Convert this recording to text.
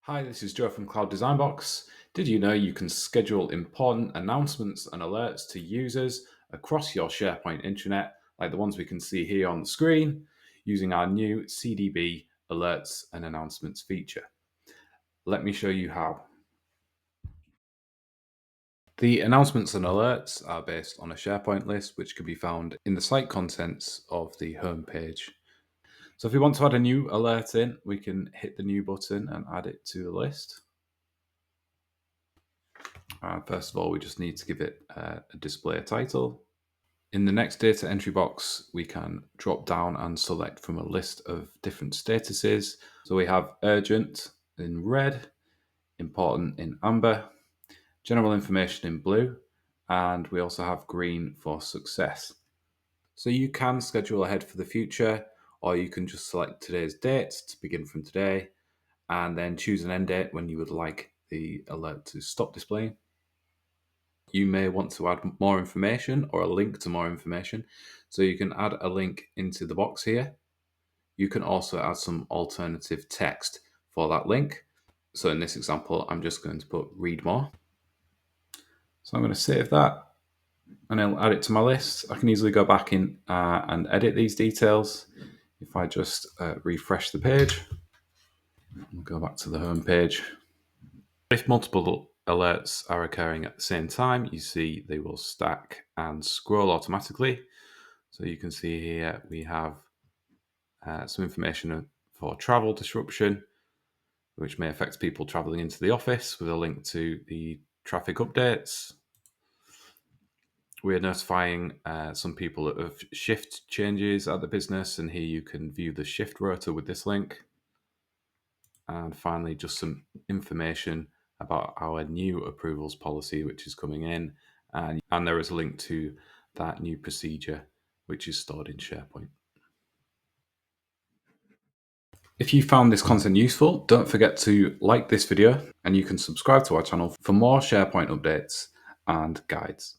Hi, this is Joe from Cloud Design Box. Did you know you can schedule important announcements and alerts to users across your SharePoint intranet, like the ones we can see here on the screen, using our new CDB Alerts and Announcements feature? Let me show you how. The announcements and alerts are based on a SharePoint list, which can be found in the site contents of the home page. So if we want to add a new alert in, we can hit the new button and add it to the list. First of all, we just need to give it a display title. In the next data entry box, we can drop down and select from a list of different statuses. So we have urgent in red, important in amber, general information in blue, and we also have green for success. So you can schedule ahead for the future, or you can just select today's date to begin from today, and then choose an end date when you would like the alert to stop displaying. You may want to add more information or a link to more information. So you can add a link into the box here. You can also add some alternative text for that link. So in this example, I'm just going to put read more. So I'm going to save that and I'll add it to my list. I can easily go back in and edit these details. If I just refresh the page, I'll go back to the home page. If multiple alerts are occurring at the same time, you see they will stack and scroll automatically. So you can see here we have some information for travel disruption, which may affect people traveling into the office, with a link to the traffic updates. We're notifying some people of shift changes at the business, and here you can view the shift rota with this link. And finally, just some information about our new approvals policy, which is coming in. And there is a link to that new procedure, which is stored in SharePoint. If you found this content useful, don't forget to like this video, and you can subscribe to our channel for more SharePoint updates and guides.